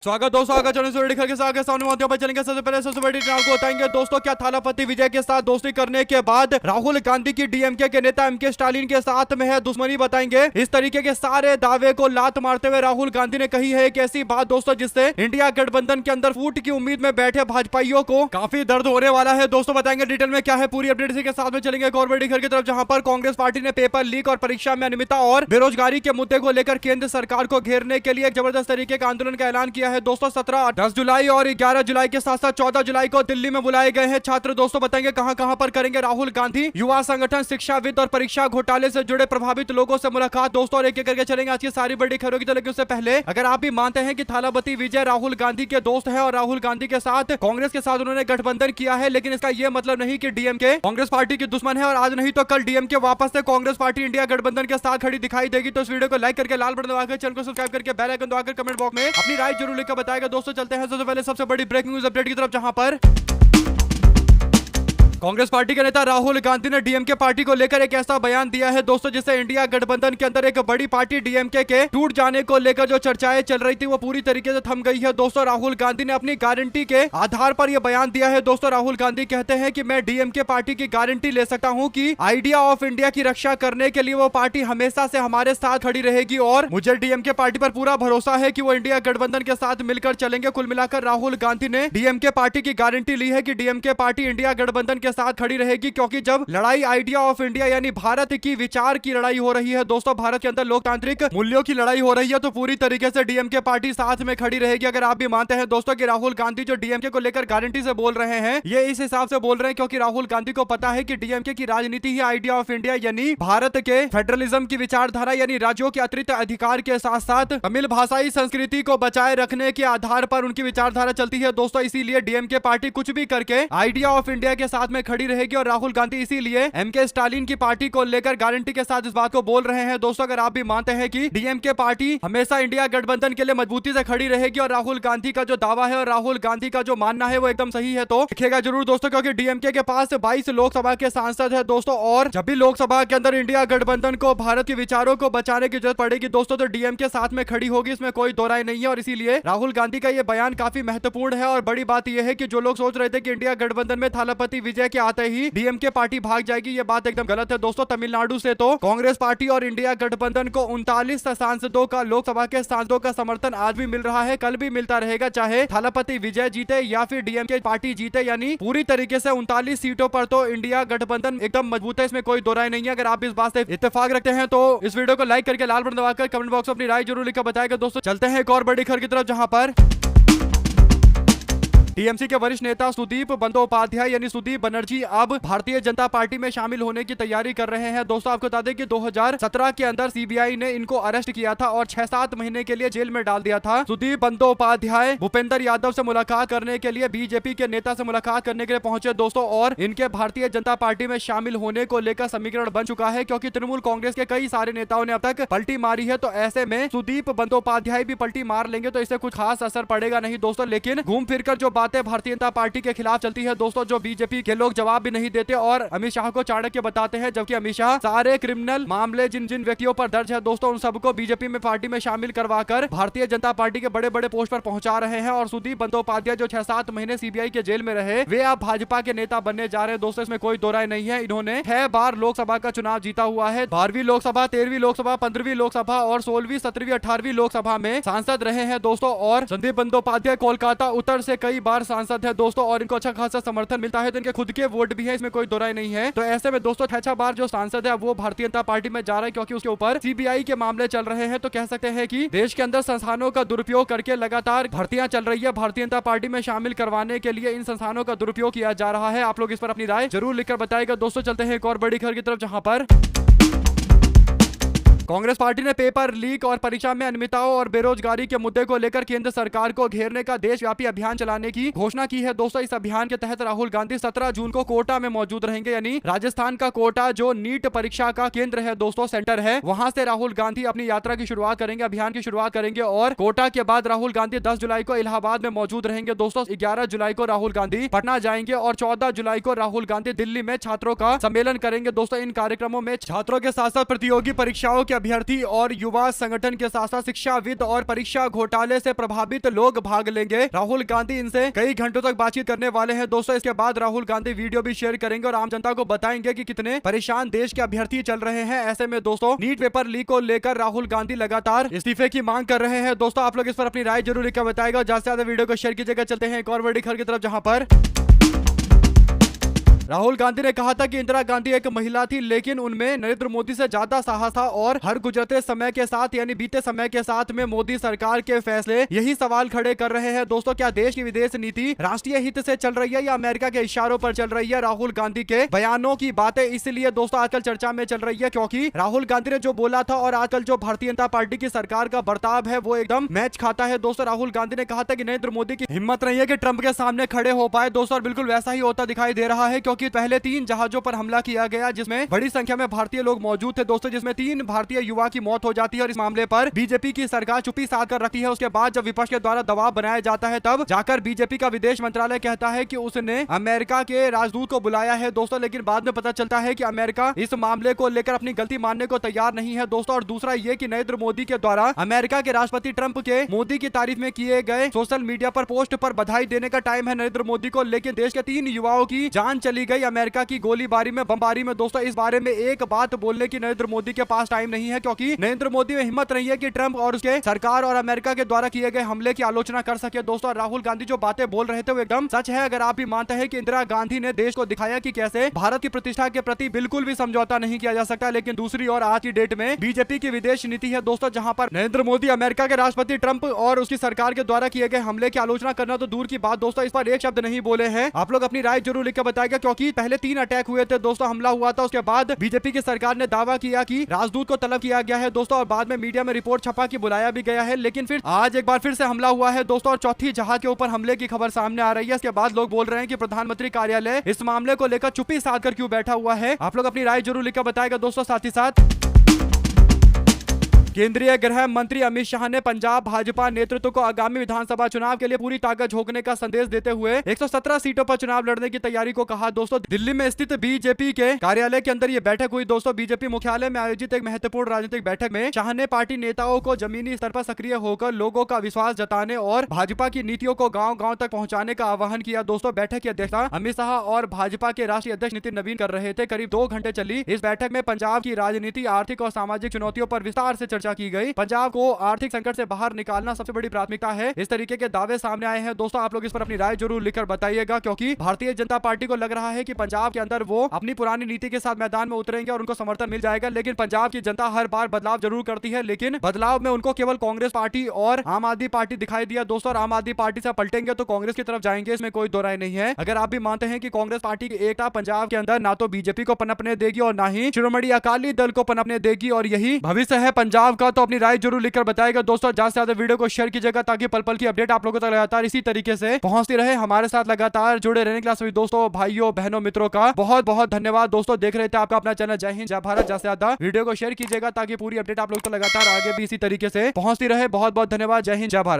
स्वागत दोस्तों, आगे चलने से के साथ सामने मौतियों पर चलेंगे। सबसे पहले सबसे बड़ी न्यूज़ को बताएंगे दोस्तों। क्या थालापति विजय के साथ दोस्ती करने के बाद राहुल गांधी की डीएमके के नेता एमके स्टालिन के साथ में है दुश्मनी, बताएंगे। इस तरीके के सारे दावे को लात मारते हुए राहुल गांधी ने कही है एक ऐसी बात दोस्तों जिससे इंडिया गठबंधन के अंदर फूट की उम्मीद में बैठे भाजपाइयों को काफी दर्द होने वाला है। दोस्तों बताएंगे डिटेल में क्या है पूरी अपडेट, इसी के साथ में चलेंगे एक और बड़ी खबर की तरफ, जहां पर कांग्रेस पार्टी ने पेपर लीक और परीक्षा में अनियमितता और बेरोजगारी के मुद्दे को लेकर केंद्र सरकार को घेरने के लिए एक जबरदस्त तरीके का आंदोलन का ऐलान किया है। दोस्तों 10 जुलाई और 11 जुलाई के साथ साथ 14 जुलाई को दिल्ली में बुलाए गए हैं छात्र। दोस्तों बताएंगे कहां कहां पर करेंगे राहुल गांधी युवा संगठन, शिक्षाविद और परीक्षा घोटाले से जुड़े प्रभावित लोगों से मुलाकात। दोस्तों और एक एक करके चलेंगे आज की सारी बड़ी खबरों की तरफ। लेकिन उससे पहले अगर आप भी मानते हैं कि थालापति विजय राहुल गांधी के दोस्त है और राहुल गांधी के साथ कांग्रेस के साथ उन्होंने गठबंधन किया है, लेकिन इसका यह मतलब नहीं कि डीएमके कांग्रेस पार्टी की दुश्मन है और आज नहीं तो कल डीएमके वापस से कांग्रेस पार्टी इंडिया गठबंधन के साथ खड़ी दिखाई देगी। तो इस वीडियो को लाइक करके लाल बटन दबाकर चैनल को सब्सक्राइब करके बेल आइकन दबाकर कमेंट बॉक्स में अपनी राय जरूर लिखकर बताएगा। दोस्तों चलते हैं सबसे पहले सबसे बड़ी ब्रेकिंग न्यूज अपडेट की तरफ, जहां पर कांग्रेस पार्टी के नेता राहुल गांधी ने डीएमके पार्टी को लेकर एक ऐसा बयान दिया है दोस्तों जिससे इंडिया गठबंधन के अंदर एक बड़ी पार्टी डीएमके के टूट जाने को लेकर जो चर्चाएं चल रही थी वो पूरी तरीके से थम गई है। दोस्तों राहुल गांधी ने अपनी गारंटी के आधार पर यह बयान दिया है। दोस्तों राहुल गांधी कहते हैं कि मैं डीएमके पार्टी की गारंटी ले सकता हूं कि आइडिया ऑफ इंडिया की रक्षा करने के लिए वो पार्टी हमेशा से हमारे साथ खड़ी रहेगी और मुझे डीएमके पार्टी पर पूरा भरोसा है कि वो इंडिया गठबंधन के साथ मिलकर चलेंगे। कुल मिलाकर राहुल गांधी ने डीएमके पार्टी की गारंटी ली है कि डीएमके पार्टी इंडिया गठबंधन के साथ खड़ी रहेगी, क्योंकि जब लड़ाई आइडिया ऑफ इंडिया यानी भारत की विचार की लड़ाई हो रही है, दोस्तों भारत के अंदर लोकतांत्रिक मूल्यों की लड़ाई हो रही है, तो पूरी तरीके से डीएमके पार्टी साथ में खड़ी रहेगी। अगर आप भी मानते हैं दोस्तों कि राहुल गांधी जो डीएमके को लेकर गारंटी से बोल रहे हैं, ये इस हिसाब से बोल रहे हैं क्योंकि राहुल गांधी को पता है कि डीएमके की राजनीति ही आइडिया ऑफ इंडिया यानी भारत के फेडरलिज्म की विचारधारा यानी राज्यों के अतिरिक्त अधिकार के साथ साथ तमिल भाषाई संस्कृति को बचाए रखने के आधार पर उनकी विचारधारा चलती है। दोस्तों इसीलिए डीएमके पार्टी कुछ भी करके आइडिया ऑफ इंडिया के साथ में खड़ी रहेगी और राहुल गांधी इसीलिए एमके स्टालिन की पार्टी को लेकर गारंटी के साथ इस बात को बोल रहे हैं। दोस्तों अगर आप भी मानते हैं कि डीएमके पार्टी हमेशा इंडिया गठबंधन के लिए मजबूती से खड़ी रहेगी और राहुल गांधी का जो दावा है और राहुल गांधी का जो मानना है वो एकदम सही है, तो लिखेगा जरूर दोस्तों, क्योंकि डीएमके के पास 22 लोकसभा के सांसद है दोस्तों, और जब भी लोकसभा के अंदर इंडिया गठबंधन को भारत के विचारों को बचाने की जरूरत पड़ेगी दोस्तों तो डीएमके साथ में खड़ी होगी, इसमें कोई दो राय नहीं है। और इसीलिए राहुल गांधी का यह बयान काफी महत्वपूर्ण है। और बड़ी बात यह है कि जो लोग सोच रहे थे कि इंडिया गठबंधन में थालापति विजय के आते ही डीएमके पार्टी भाग जाएगी, ये बात एकदम गलत है दोस्तों। तमिलनाडु से तो कांग्रेस पार्टी और इंडिया गठबंधन को 39 सांसदों का, लोकसभा के सांसदों का समर्थन आज भी मिल रहा है, कल भी मिलता रहेगा, चाहे थालापति विजय जीते या फिर डीएमके पार्टी जीते। यानी पूरी तरीके से 39 सीटों पर तो इंडिया गठबंधन एकदम मजबूत है, इसमें कोई दो राय नहीं है। अगर आप इस बात से इत्तेफाक रखते हैं तो इस वीडियो को लाइक करके लाल बटन दबाकर कमेंट बॉक्स में अपनी राय जरूर लिखकर बताएगा। दोस्तों चलते हैं एक और बड़ी खबर की तरफ, जहां पर टीएमसी के वरिष्ठ नेता सुदीप बंदोपाध्याय यानी सुदीप बनर्जी अब भारतीय जनता पार्टी में शामिल होने की तैयारी कर रहे हैं। दोस्तों आपको बता दें कि 2017 के अंदर सीबीआई ने इनको अरेस्ट किया था और 6-7 महीने के लिए जेल में डाल दिया था। सुदीप बंदोपाध्याय भूपेंद्र यादव से मुलाकात करने के लिए, बीजेपी के नेता से मुलाकात करने के लिए पहुंचे दोस्तों, और इनके भारतीय जनता पार्टी में शामिल होने को लेकर समीकरण बन चुका है, क्योंकि तृणमूल कांग्रेस के कई सारे नेताओं ने अब तक पलटी मारी है। तो ऐसे में सुदीप बंदोपाध्याय भी पलटी मार लेंगे तो इससे कुछ खास असर पड़ेगा नहीं दोस्तों, लेकिन घूम फिरकर जो बातें भारतीय जनता पार्टी के खिलाफ चलती है दोस्तों, जो बीजेपी के लोग जवाब भी नहीं देते और अमित शाह को चाणक्य बताते हैं, जबकि अमित शाह सारे क्रिमिनल मामले जिन जिन व्यक्तियों पर दर्ज है दोस्तों उन सबको बीजेपी में पार्टी में शामिल करवाकर भारतीय जनता पार्टी के बड़े बड़े पोस्ट पर पहुंचा रहे हैं। और सुदीप बंदोपाध्याय जो 6-7 महीने सीबीआई के जेल में रहे, वे अब भाजपा के नेता बनने जा रहे हैं दोस्तों, इसमें कोई दो राय नहीं है। इन्होंने 6 बार लोकसभा का चुनाव जीता हुआ है, 12वीं लोकसभा, 13वीं लोकसभा, 15वीं लोकसभा और 16वीं, 17वीं, 18वीं लोकसभा में सांसद रहे हैं दोस्तों। और संदीप बंदोपाध्याय कोलकाता उत्तर से कई बार सांसद है दोस्तों और इनको अच्छा खासा समर्थन मिलता है, तो इनके खुद के वोट भी है, इसमें कोई दो राय नहीं है। तो ऐसे में दोस्तों 6 बार जो सांसद है वो भारतीय जनता पार्टी में जा रहा है, क्योंकि उसके ऊपर सीबीआई के मामले चल रहे हैं। तो कह सकते हैं कि देश के अंदर संस्थानों का दुरुपयोग करके लगातार भर्तियां चल रही है, भारतीय जनता पार्टी में शामिल करवाने के लिए इन संस्थानों का दुरुपयोग किया जा रहा है। आप लोग इस पर अपनी राय जरूर लिखकर बताएगा। दोस्तों चलते हैं एक और बड़ी खबर की तरफ, जहां पर कांग्रेस पार्टी ने पेपर लीक और परीक्षा में अनियमितताओं और बेरोजगारी के मुद्दे को लेकर केंद्र सरकार को घेरने का देशव्यापी अभियान चलाने की घोषणा की है। दोस्तों इस अभियान के तहत राहुल गांधी 17 जून को कोटा में मौजूद रहेंगे, यानी राजस्थान का कोटा जो नीट परीक्षा का केंद्र है दोस्तों, सेंटर है, वहां से राहुल गांधी अपनी यात्रा की शुरुआत करेंगे, अभियान की शुरुआत करेंगे। और कोटा के बाद राहुल गांधी 10 जुलाई को इलाहाबाद में मौजूद रहेंगे दोस्तों। 11 जुलाई को राहुल गांधी पटना जाएंगे और 14 जुलाई को राहुल गांधी दिल्ली में छात्रों का सम्मेलन करेंगे दोस्तों। इन कार्यक्रमों में छात्रों के साथ साथ प्रतियोगी परीक्षाओं के अभ्यर्थी और युवा संगठन के साथ साथ शिक्षाविद और परीक्षा घोटाले से प्रभावित लोग भाग लेंगे। राहुल गांधी इनसे कई घंटों तक बातचीत करने वाले हैं दोस्तों। इसके बाद राहुल गांधी वीडियो भी शेयर करेंगे और आम जनता को बताएंगे कि कितने परेशान देश के अभ्यर्थी चल रहे हैं। ऐसे में दोस्तों नीट पेपर लीक को लेकर राहुल गांधी लगातार इस्तीफे की मांग कर रहे हैं। दोस्तों आप लोग इस पर अपनी राय जरूर लिखकर बताएगा। ज्यादा से ज्यादा वीडियो को शेयर कीजिएगा। चलते हैं एक और बड़ी खबर की तरफ, जहां पर राहुल गांधी ने कहा था कि इंदिरा गांधी एक महिला थी, लेकिन उनमें नरेंद्र मोदी से ज्यादा साहस था और हर गुजरते समय के साथ यानी बीते समय के साथ में मोदी सरकार के फैसले यही सवाल खड़े कर रहे हैं। दोस्तों क्या देश की विदेश नीति राष्ट्रीय हित से चल रही है या अमेरिका के इशारों पर चल रही है? राहुल गांधी के बयानों की बातें इसलिए दोस्तों आजकल चर्चा में चल रही है क्योंकि राहुल गांधी ने जो बोला था और आजकल जो भारतीय जनता पार्टी की सरकार का बर्ताव है वो एकदम मैच खाता है। दोस्तों राहुल गांधी ने कहा था कि नरेंद्र मोदी की हिम्मत नहीं है कि ट्रंप के सामने खड़े हो पाए। दोस्तों और बिल्कुल वैसा ही होता दिखाई दे रहा है क्योंकि पहले 3 जहाजों पर हमला किया गया जिसमें बड़ी संख्या में भारतीय लोग मौजूद थे दोस्तों, जिसमें 3 भारतीय युवा की मौत हो जाती है और इस मामले पर बीजेपी की सरकार चुप्पी साध कर रखती है। उसके बाद जब विपक्ष के द्वारा दबाव बनाया जाता है तब जाकर बीजेपी का विदेश मंत्रालय कहता है कि उसने अमेरिका के राजदूत को बुलाया है दोस्तों, लेकिन बाद में पता चलता है कि अमेरिका इस मामले को लेकर अपनी गलती मानने को तैयार नहीं है दोस्तों। और दूसरा ये कि नरेंद्र मोदी के द्वारा अमेरिका के राष्ट्रपति ट्रंप के मोदी की तारीफ में किए गए सोशल मीडिया पर पोस्ट पर बधाई देने का टाइम है नरेंद्र मोदी को, लेकिन देश के 3 युवाओं की जान चली गई अमेरिका की गोलीबारी में, बमबारी में। दोस्तों इस बारे में एक बात बोलने की नरेंद्र मोदी के पास टाइम नहीं है क्योंकि नरेंद्र मोदी में हिम्मत नहीं है कि ट्रंप और उसके सरकार और अमेरिका के द्वारा किए गए हमले की आलोचना कर सके। दोस्तों राहुल गांधी जो बातें बोल रहे थे वो एकदम सच है अगर आप भी मानते हैं कि इंदिरा गांधी ने देश को दिखाया कि कैसे भारत की प्रतिष्ठा के प्रति बिल्कुल भी समझौता नहीं किया जा सकता। लेकिन दूसरी ओर आज की डेट में बीजेपी की विदेश नीति है दोस्तों, जहां पर नरेंद्र मोदी अमेरिका के राष्ट्रपति ट्रंप और उसकी सरकार के द्वारा किए गए हमले की आलोचना करना तो दूर की बात दोस्तों, इस पर एक शब्द नहीं बोले हैं। आप लोग अपनी राय जरूर लिखकर बताएगा क्योंकि पहले 3 अटैक हुए थे दोस्तों, हमला हुआ था, उसके बाद बीजेपी की सरकार ने दावा किया कि राजदूत को तलब किया गया है दोस्तों और बाद में मीडिया में रिपोर्ट छपा कि बुलाया भी गया है, लेकिन फिर आज एक बार फिर से हमला हुआ है दोस्तों और चौथी जहाज के ऊपर हमले की खबर सामने आ रही है। इसके बाद लोग बोल रहे हैं कि प्रधानमंत्री कार्यालय इस मामले को लेकर चुप्पी साध कर क्यों बैठा हुआ है। आप लोग अपनी राय जरूर लिखकर बताएगा दोस्तों। साथ ही साथ केंद्रीय गृह मंत्री अमित शाह ने पंजाब भाजपा नेतृत्व को आगामी विधानसभा चुनाव के लिए पूरी ताकत झोंकने का संदेश देते हुए 117 सीटों पर चुनाव लड़ने की तैयारी को कहा। दोस्तों दिल्ली में स्थित बीजेपी के कार्यालय के अंदर ये बैठक हुई दोस्तों। बीजेपी मुख्यालय में आयोजित एक महत्वपूर्ण राजनीतिक बैठक में शाह ने पार्टी नेताओं को जमीनी स्तर पर सक्रिय होकर लोगों का विश्वास जताने और भाजपा की नीतियों को गाँव-गाँव तक पहुँचाने का आह्वान किया। दोस्तों बैठक की अध्यक्षता अमित शाह और भाजपा के राष्ट्रीय अध्यक्ष नितिन नवीन कर रहे थे। करीब 2 घंटे चली इस बैठक में पंजाब की राजनीति, आर्थिक और सामाजिक चुनौतियों पर विस्तार से चर्चा की गई। पंजाब को आर्थिक संकट से बाहर निकालना सबसे बड़ी प्राथमिकता है, इस तरीके के दावे सामने आए हैं दोस्तों। आप लोग इस पर अपनी राय जरूर लिखकर बताइएगा क्योंकि भारतीय जनता पार्टी को लग रहा है कि पंजाब के अंदर वो अपनी पुरानी नीति के साथ मैदान में उतरेंगे और उनको समर्थन मिल जाएगा। लेकिन पंजाब की जनता हर बार बदलाव जरूर करती है, लेकिन बदलाव में उनको केवल कांग्रेस पार्टी और आम आदमी पार्टी दिखाई दिया दोस्तों। और आम आदमी पार्टी से पलटेंगे तो कांग्रेस की तरफ जाएंगे, इसमें कोई दो राय नहीं है। अगर आप भी मानते हैं कि कांग्रेस पार्टी की एकता पंजाब के अंदर ना तो बीजेपी को पनपने देगी और ना ही शिरोमणि अकाली दल को पनपने देगी और यही भविष्य है पंजाब का, तो अपनी राय जरूर लिखकर बताएगा दोस्तों। ज्यादा से ज्यादा वीडियो को शेयर कीजिएगा ताकि पल पल की अपडेट आप लोगों तक लगातार इसी तरीके से पहुंचती रहे। हमारे साथ लगातार जुड़े रहने के लिए सभी दोस्तों, भाइयों, बहनों, मित्रों का बहुत बहुत धन्यवाद दोस्तों। देख रहे थे आपका अपना चैनल जय हिंद जय भारत। ज्यादा से ज्यादा वीडियो को शेयर कीजिएगा ताकि पूरी अपडेट आप लोग तो लगातार आगे भी इसी तरीके से पहुंचती रहे। बहुत बहुत धन्यवाद। जय हिंद जय भारत।